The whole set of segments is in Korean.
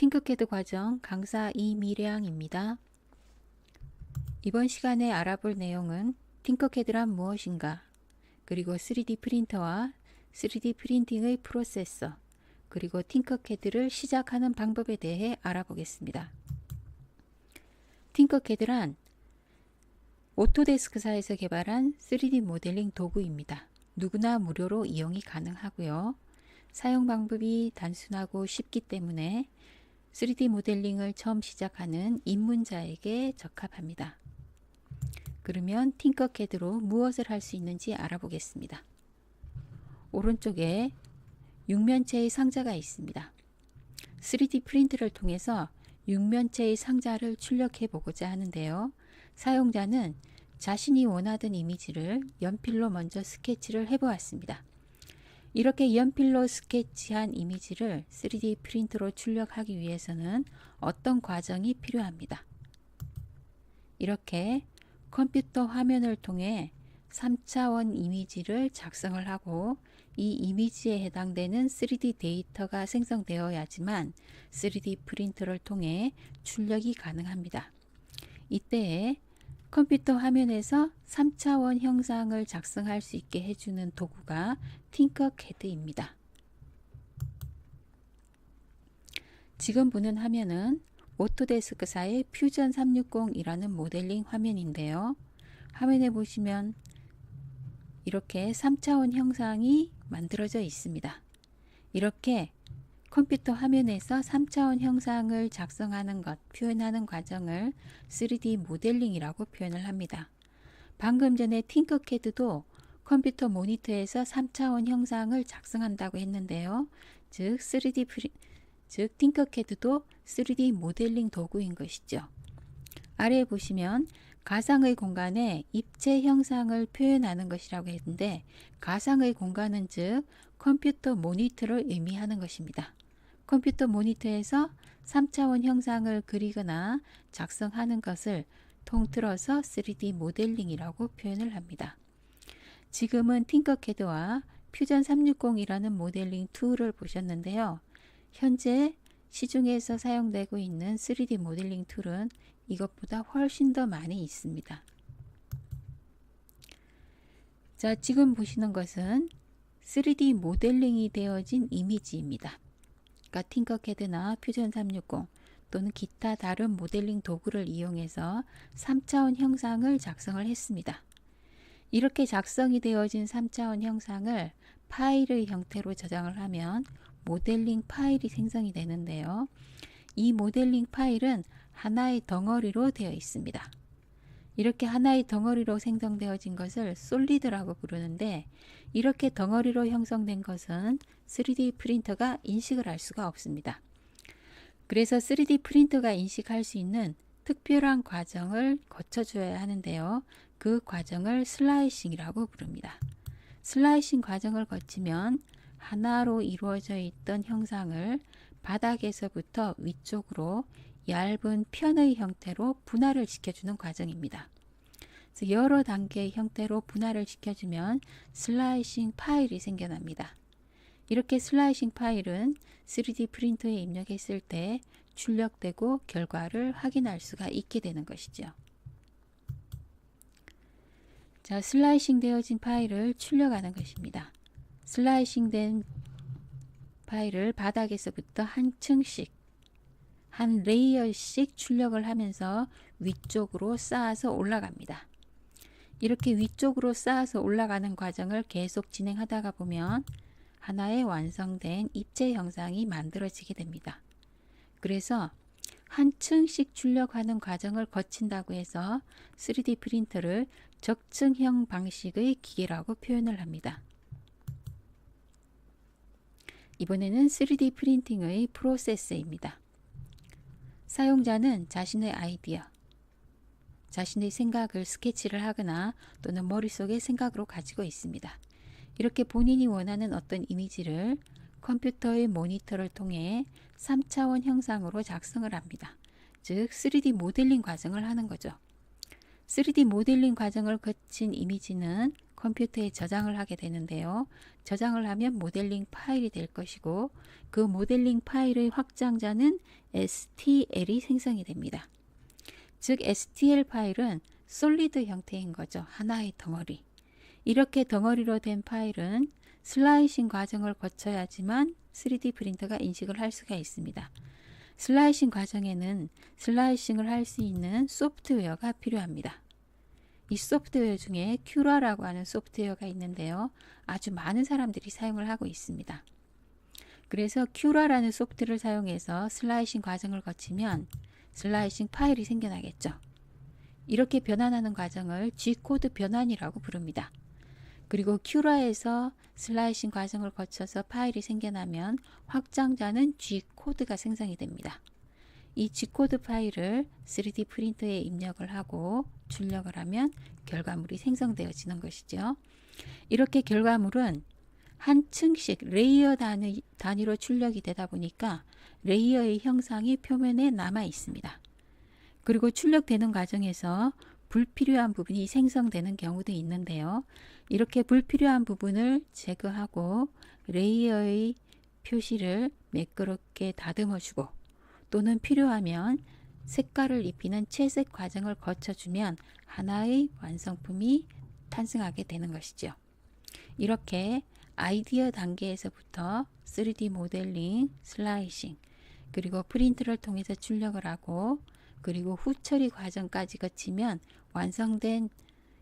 팅커캐드 과정 강사 이미량입니다. 이번 시간에 알아볼 내용은 팅커캐드란 무엇인가, 그리고 3D 프린터와 3D 프린팅의 프로세서, 그리고 팅커캐드를 시작하는 방법에 대해 알아보겠습니다. 팅커캐드란 오토데스크사에서 개발한 3D 모델링 도구입니다. 누구나 무료로 이용이 가능하고요. 사용 방법이 단순하고 쉽기 때문에 3D 모델링을 처음 시작하는 입문자에게 적합합니다. 그러면 팅커캐드로 무엇을 할 수 있는지 알아보겠습니다. 오른쪽에 육면체의 상자가 있습니다. 3D 프린트를 통해서 육면체의 상자를 출력해 보고자 하는데요. 사용자는 자신이 원하던 이미지를 연필로 먼저 스케치를 해보았습니다. 이렇게 연필로 스케치한 이미지를 3D 프린터로 출력하기 위해서는 어떤 과정이 필요합니다. 이렇게 컴퓨터 화면을 통해 3차원 이미지를 작성을 하고 이 이미지에 해당되는 3D 데이터가 생성되어야지만 3D 프린터를 통해 출력이 가능합니다. 이때에 컴퓨터 화면에서 3차원 형상을 작성할 수 있게 해주는 도구가 팅커캐드입니다. 지금 보는 화면은 오토데스크사의 퓨전 360이라는 모델링 화면인데요. 화면에 보시면 이렇게 3차원 형상이 만들어져 있습니다. 이렇게 컴퓨터 화면에서 3차원 형상을 작성하는 것, 표현하는 과정을 3D 모델링이라고 표현을 합니다. 방금 전에 팅커캐드도 컴퓨터 모니터에서 3차원 형상을 작성한다고 했는데요. 즉 팅커캐드도 3D 모델링 도구인 것이죠. 아래에 보시면 가상의 공간에 입체 형상을 표현하는 것이라고 했는데, 가상의 공간은 즉 컴퓨터 모니터를 의미하는 것입니다. 컴퓨터 모니터에서 3차원 형상을 그리거나 작성하는 것을 통틀어서 3D 모델링이라고 표현을 합니다. 지금은 팅커캐드와 퓨전 360이라는 모델링 툴을 보셨는데요. 현재 시중에서 사용되고 있는 3D 모델링 툴은 이것보다 훨씬 더 많이 있습니다. 자, 지금 보시는 것은 3D 모델링이 되어진 이미지입니다. 그러니까 팅커캐드나 퓨전 360 또는 기타 다른 모델링 도구를 이용해서 3차원 형상을 작성을 했습니다. 이렇게 작성이 되어진 3차원 형상을 파일의 형태로 저장을 하면 모델링 파일이 생성이 되는데요. 이 모델링 파일은 하나의 덩어리로 되어 있습니다. 이렇게 하나의 덩어리로 생성되어진 것을 솔리드라고 부르는데, 이렇게 덩어리로 형성된 것은 3D 프린터가 인식을 할 수가 없습니다. 그래서 3D 프린터가 인식할 수 있는 특별한 과정을 거쳐줘야 하는데요. 그 과정을 슬라이싱이라고 부릅니다. 슬라이싱 과정을 거치면 하나로 이루어져 있던 형상을 바닥에서부터 위쪽으로 얇은 편의 형태로 분할을 시켜주는 과정입니다. 그래서 여러 단계의 형태로 분할을 시켜주면 슬라이싱 파일이 생겨납니다. 이렇게 슬라이싱 파일은 3D 프린터에 입력했을 때 출력되고 결과를 확인할 수가 있게 되는 것이죠. 자, 슬라이싱 되어진 파일을 출력하는 것입니다. 슬라이싱 된 파일을 바닥에서부터 한 층씩, 한 레이어씩 출력을 하면서 위쪽으로 쌓아서 올라갑니다. 이렇게 위쪽으로 쌓아서 올라가는 과정을 계속 진행하다가 보면 하나의 완성된 입체 형상이 만들어지게 됩니다. 그래서 한 층씩 출력하는 과정을 거친다고 해서 3D 프린터를 적층형 방식의 기계라고 표현을 합니다. 이번에는 3D 프린팅의 프로세스입니다. 사용자는 자신의 아이디어, 자신의 생각을 스케치를 하거나 또는 머릿속에 생각으로 가지고 있습니다. 이렇게 본인이 원하는 어떤 이미지를 컴퓨터의 모니터를 통해 3차원 형상으로 작성을 합니다. 즉 3D 모델링 과정을 하는 거죠. 3D 모델링 과정을 거친 이미지는 컴퓨터에 저장을 하게 되는데요. 저장을 하면 모델링 파일이 될 것이고 그 모델링 파일의 확장자는 STL이 생성이 됩니다. 즉 STL 파일은 솔리드 형태인 거죠. 하나의 덩어리. 이렇게 덩어리로 된 파일은 슬라이싱 과정을 거쳐야지만 3D 프린터가 인식을 할 수가 있습니다. 슬라이싱 과정에는 슬라이싱을 할 수 있는 소프트웨어가 필요합니다. 이 소프트웨어 중에 큐라라고 하는 소프트웨어가 있는데요. 아주 많은 사람들이 사용을 하고 있습니다. 그래서 큐라라는 소프트를 사용해서 슬라이싱 과정을 거치면 슬라이싱 파일이 생겨나겠죠. 이렇게 변환하는 과정을 G코드 변환이라고 부릅니다. 그리고 큐라에서 슬라이싱 과정을 거쳐서 파일이 생겨나면 확장자는 G코드가 생성이 됩니다. 이 G코드 파일을 3D 프린터에 입력을 하고 출력을 하면 결과물이 생성되어지는 것이죠. 이렇게 결과물은 한 층씩 레이어 단위로 출력이 되다 보니까 레이어의 형상이 표면에 남아 있습니다. 그리고 출력되는 과정에서 불필요한 부분이 생성되는 경우도 있는데요. 이렇게 불필요한 부분을 제거하고 레이어의 표시를 매끄럽게 다듬어주고 또는 필요하면 색깔을 입히는 채색 과정을 거쳐주면 하나의 완성품이 탄생하게 되는 것이죠. 이렇게 아이디어 단계에서부터 3D 모델링, 슬라이싱, 그리고 프린트를 통해서 출력을 하고 그리고 후처리 과정까지 거치면 완성된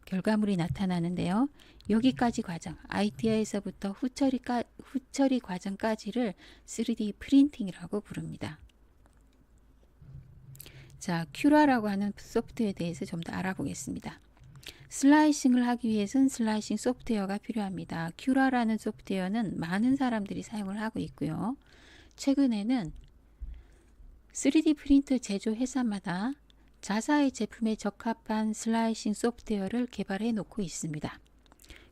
결과물이 나타나는데요. 여기까지 과정, 아이디어에서부터 후처리 과정까지를 3D 프린팅이라고 부릅니다. 자, 큐라라고 하는 소프트웨어에 대해서 좀 더 알아보겠습니다. 슬라이싱을 하기 위해서는 슬라이싱 소프트웨어가 필요합니다. 큐라라는 소프트웨어는 많은 사람들이 사용을 하고 있고요. 최근에는 3D 프린터 제조 회사마다 자사의 제품에 적합한 슬라이싱 소프트웨어를 개발해 놓고 있습니다.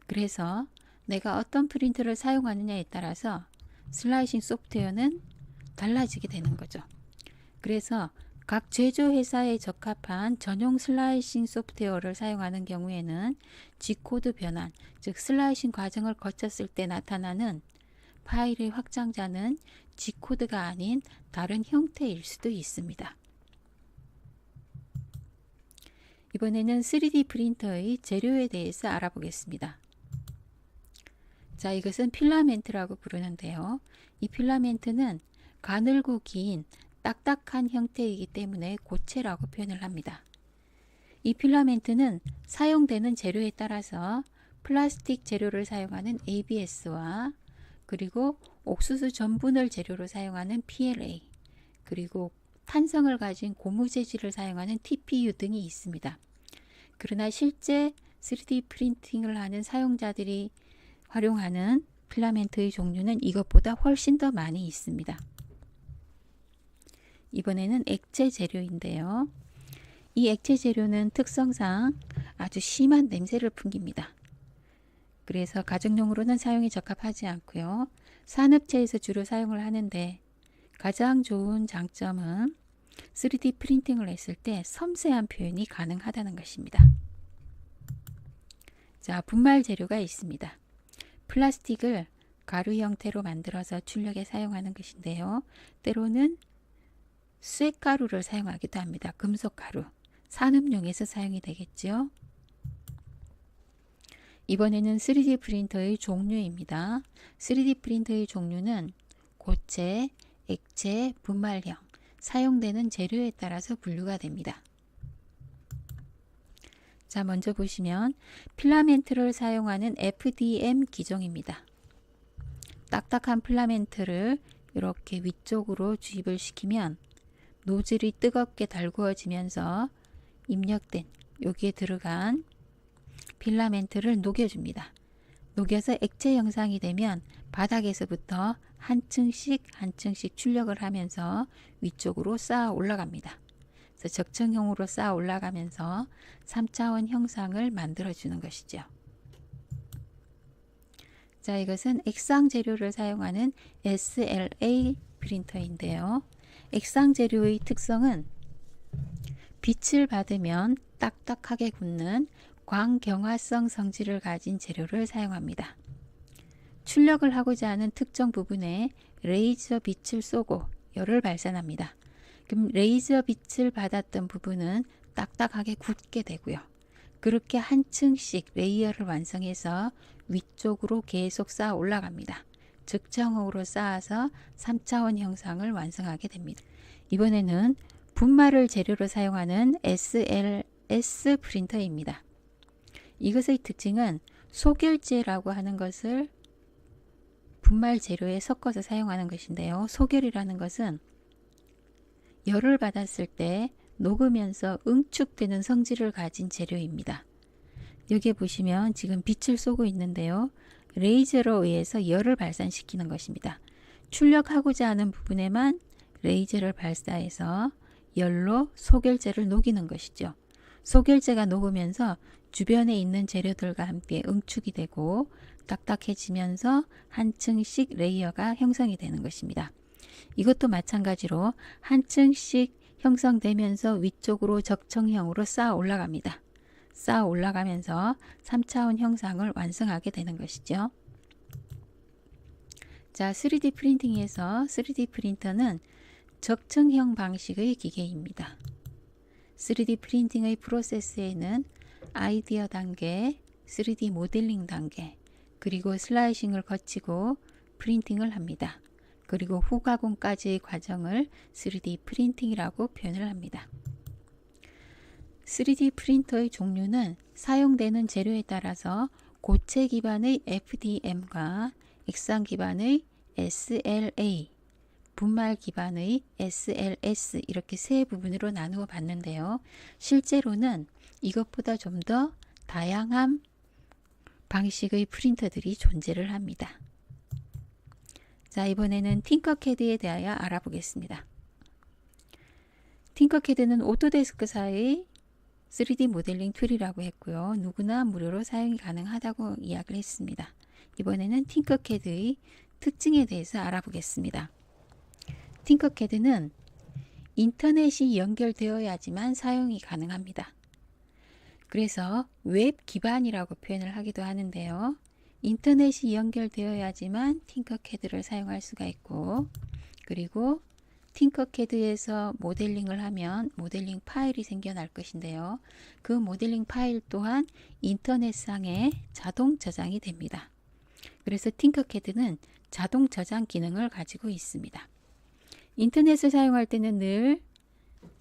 그래서 내가 어떤 프린터를 사용하느냐에 따라서 슬라이싱 소프트웨어는 달라지게 되는 거죠. 그래서 각 제조회사에 적합한 전용 슬라이싱 소프트웨어를 사용하는 경우에는 G코드 변환, 즉 슬라이싱 과정을 거쳤을 때 나타나는 파일의 확장자는 G코드가 아닌 다른 형태일 수도 있습니다. 이번에는 3D 프린터의 재료에 대해서 알아보겠습니다. 자, 이것은 필라멘트라고 부르는데요. 이 필라멘트는 가늘고 긴 딱딱한 형태이기 때문에 고체라고 표현을 합니다. 이 필라멘트는 사용되는 재료에 따라서 플라스틱 재료를 사용하는 ABS와 그리고 옥수수 전분을 재료로 사용하는 PLA, 그리고 탄성을 가진 고무 재질을 사용하는 TPU 등이 있습니다. 그러나 실제 3D 프린팅을 하는 사용자들이 활용하는 필라멘트의 종류는 이것보다 훨씬 더 많이 있습니다. 이번에는 액체 재료인데요. 이 액체 재료는 특성상 아주 심한 냄새를 풍깁니다. 그래서 가정용으로는 사용이 적합하지 않고요. 산업체에서 주로 사용을 하는데 가장 좋은 장점은 3D 프린팅을 했을 때 섬세한 표현이 가능하다는 것입니다. 자, 분말 재료가 있습니다. 플라스틱을 가루 형태로 만들어서 출력에 사용하는 것인데요. 때로는 쇠가루를 사용하기도 합니다. 금속가루, 산업용에서 사용이 되겠죠. 이번에는 3D 프린터의 종류입니다. 3D 프린터의 종류는 고체, 액체, 분말형, 사용되는 재료에 따라서 분류가 됩니다. 자, 먼저 보시면 필라멘트를 사용하는 FDM 기종입니다. 딱딱한 필라멘트를 이렇게 위쪽으로 주입을 시키면 노즐이 뜨겁게 달구어지면서 입력된 여기에 들어간 필라멘트를 녹여줍니다. 녹여서 액체 형상이 되면 바닥에서부터 한 층씩 한 층씩 출력을 하면서 위쪽으로 쌓아 올라갑니다. 그래서 적층형으로 쌓아 올라가면서 3차원 형상을 만들어주는 것이죠. 자, 이것은 액상 재료를 사용하는 SLA 프린터인데요. 액상 재료의 특성은 빛을 받으면 딱딱하게 굳는 광경화성 성질을 가진 재료를 사용합니다. 출력을 하고자 하는 특정 부분에 레이저 빛을 쏘고 열을 발산합니다. 그럼 레이저 빛을 받았던 부분은 딱딱하게 굳게 되고요. 그렇게 한 층씩 레이어를 완성해서 위쪽으로 계속 쌓아 올라갑니다. 적정호로 쌓아서 3차원 형상을 완성하게 됩니다. 이번에는 분말을 재료로 사용하는 SLS 프린터입니다. 이것의 특징은 소결제라고 하는 것을 분말 재료에 섞어서 사용하는 것인데요. 소결이라는 것은 열을 받았을 때 녹으면서 응축되는 성질을 가진 재료입니다. 여기에 보시면 지금 빛을 쏘고 있는데요. 레이저로 의해서 열을 발산시키는 것입니다. 출력하고자 하는 부분에만 레이저를 발사해서 열로 소결제를 녹이는 것이죠. 소결제가 녹으면서 주변에 있는 재료들과 함께 응축이 되고 딱딱해지면서 한 층씩 레이어가 형성이 되는 것입니다. 이것도 마찬가지로 한 층씩 형성되면서 위쪽으로 적정형으로 쌓아 올라갑니다. 쌓아 올라가면서 3차원 형상을 완성하게 되는 것이죠. 자, 3D 프린팅에서 3D 프린터는 적층형 방식의 기계입니다. 3D 프린팅의 프로세스에는 아이디어 단계, 3D 모델링 단계, 그리고 슬라이싱을 거치고 프린팅을 합니다. 그리고 후가공까지의 과정을 3D 프린팅이라고 표현을 합니다. 3D 프린터의 종류는 사용되는 재료에 따라서 고체 기반의 FDM과 액상 기반의 SLA, 분말 기반의 SLS 이렇게 세 부분으로 나누어 봤는데요. 실제로는 이것보다 좀 더 다양한 방식의 프린터들이 존재를 합니다. 자, 이번에는 팅커캐드에 대하여 알아보겠습니다. 팅커캐드는 오토데스크사의 3D 모델링 툴이라고 했고요. 누구나 무료로 사용이 가능하다고 이야기를 했습니다. 이번에는 팅커캐드의 특징에 대해서 알아보겠습니다. 팅커캐드는 인터넷이 연결되어야지만 사용이 가능합니다. 그래서 웹 기반이라고 표현을 하기도 하는데요. 인터넷이 연결되어야지만 팅커캐드를 사용할 수가 있고, 그리고 팅커캐드에서 모델링을 하면 모델링 파일이 생겨날 것인데요. 그 모델링 파일 또한 인터넷상에 자동 저장이 됩니다. 그래서 팅커캐드는 자동 저장 기능을 가지고 있습니다. 인터넷을 사용할 때는 늘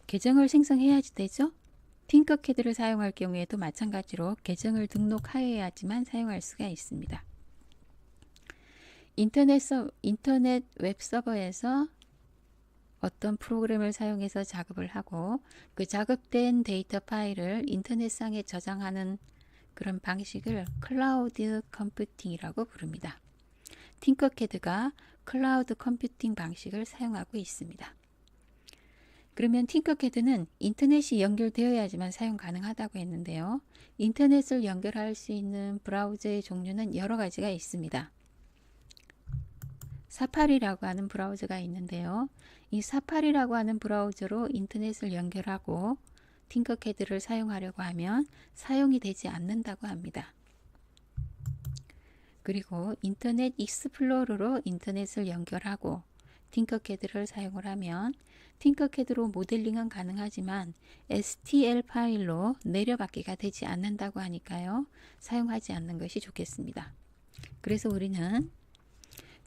계정을 생성해야지 되죠. 팅커캐드를 사용할 경우에도 마찬가지로 계정을 등록하여야지만 사용할 수가 있습니다. 인터넷 웹 서버에서 어떤 프로그램을 사용해서 작업을 하고 그 작업된 데이터 파일을 인터넷상에 저장하는 그런 방식을 클라우드 컴퓨팅이라고 부릅니다. 팅커캐드가 클라우드 컴퓨팅 방식을 사용하고 있습니다. 그러면 팅커캐드는 인터넷이 연결되어야지만 사용 가능하다고 했는데요. 인터넷을 연결할 수 있는 브라우저의 종류는 여러 가지가 있습니다. 사파리라고 하는 브라우저가 있는데요. 이 사파리라고 하는 브라우저로 인터넷을 연결하고 팅커캐드를 사용하려고 하면 사용이 되지 않는다고 합니다. 그리고 인터넷 익스플로러로 인터넷을 연결하고 팅커캐드를 사용을 하면 팅커캐드로 모델링은 가능하지만 STL 파일로 내려받기가 되지 않는다고 하니까요. 사용하지 않는 것이 좋겠습니다. 그래서 우리는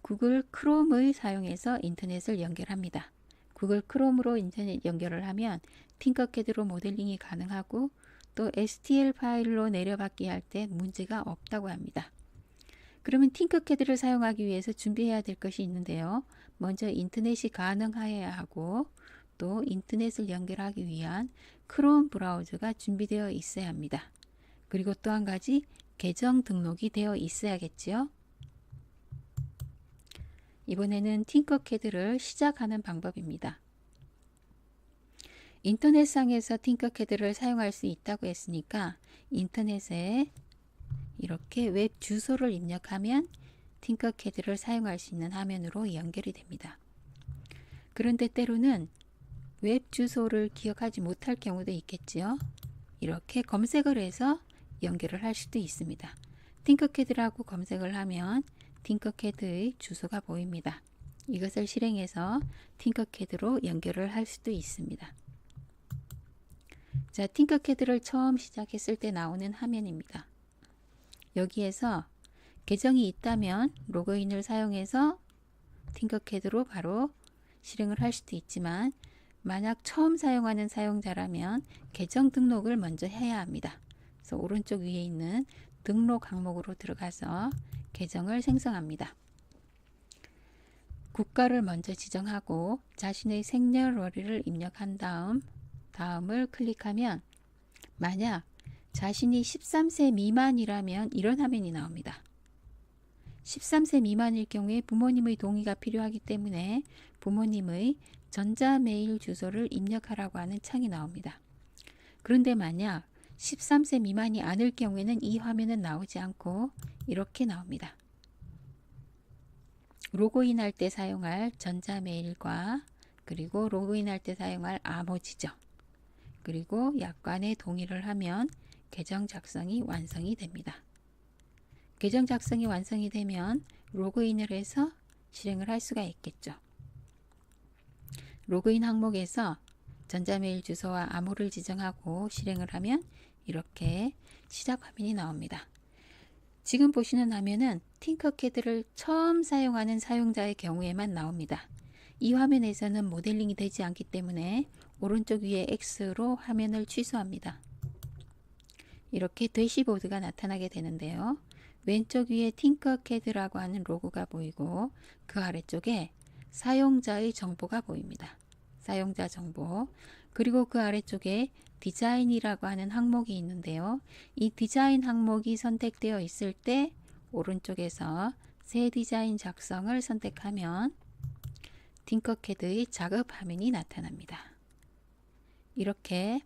구글 크롬을 사용해서 인터넷을 연결합니다. 구글 크롬으로 인터넷 연결을 하면 팅커캐드로 모델링이 가능하고 또 STL 파일로 내려받기 할 때 문제가 없다고 합니다. 그러면 팅커캐드를 사용하기 위해서 준비해야 될 것이 있는데요. 먼저 인터넷이 가능하여야 하고 또 인터넷을 연결하기 위한 크롬 브라우저가 준비되어 있어야 합니다. 그리고 또 한 가지 계정 등록이 되어 있어야겠지요. 이번에는 팅커캐드를 시작하는 방법입니다. 인터넷상에서 팅커캐드를 사용할 수 있다고 했으니까 인터넷에 이렇게 웹 주소를 입력하면 팅커캐드를 사용할 수 있는 화면으로 연결이 됩니다. 그런데 때로는 웹 주소를 기억하지 못할 경우도 있겠지요. 이렇게 검색을 해서 연결을 할 수도 있습니다. 팅커캐드라고 검색을 하면 팅커캐드의 주소가 보입니다. 이것을 실행해서 팅커캐드로 연결을 할 수도 있습니다. 자, 팅커캐드를 처음 시작했을 때 나오는 화면입니다. 여기에서 계정이 있다면 로그인을 사용해서 팅커캐드로 바로 실행을 할 수도 있지만 만약 처음 사용하는 사용자라면 계정 등록을 먼저 해야 합니다. 그래서 오른쪽 위에 있는 등록 항목으로 들어가서 계정을 생성합니다. 국가를 먼저 지정하고 자신의 생년월일을 입력한 다음을 클릭하면 만약 자신이 13세 미만이라면 이런 화면이 나옵니다. 13세 미만일 경우에 부모님의 동의가 필요하기 때문에 부모님의 전자메일 주소를 입력하라고 하는 창이 나옵니다. 그런데 만약 13세 미만이 아닐 경우에는 이 화면은 나오지 않고 이렇게 나옵니다. 로그인할 때 사용할 전자메일과 그리고 로그인할 때 사용할 암호 지정 그리고 약관의 동의를 하면 계정 작성이 완성이 됩니다. 계정 작성이 완성이 되면 로그인을 해서 실행을 할 수가 있겠죠. 로그인 항목에서 전자메일 주소와 암호를 지정하고 실행을 하면 이렇게 시작 화면이 나옵니다. 지금 보시는 화면은 팅커캐드를 처음 사용하는 사용자의 경우에만 나옵니다. 이 화면에서는 모델링이 되지 않기 때문에 오른쪽 위에 X로 화면을 취소합니다. 이렇게 대시보드가 나타나게 되는데요. 왼쪽 위에 팅커캐드라고 하는 로고가 보이고 그 아래쪽에 사용자의 정보가 보입니다. 사용자 정보 그리고 그 아래쪽에 디자인이라고 하는 항목이 있는데요. 이 디자인 항목이 선택되어 있을 때 오른쪽에서 새 디자인 작성을 선택하면 팅커캐드의 작업 화면이 나타납니다. 이렇게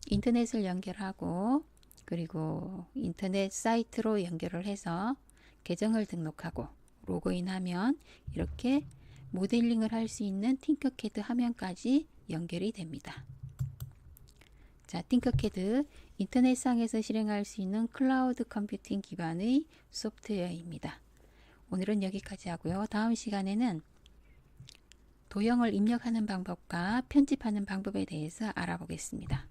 인터넷을 연결하고 그리고 인터넷 사이트로 연결을 해서 계정을 등록하고 로그인하면 이렇게 모델링을 할 수 있는 팅커캐드 화면까지 연결이 됩니다. 자, 팅커캐드 인터넷상에서 실행할 수 있는 클라우드 컴퓨팅 기반의 소프트웨어입니다. 오늘은 여기까지 하고요. 다음 시간에는 도형을 입력하는 방법과 편집하는 방법에 대해서 알아보겠습니다.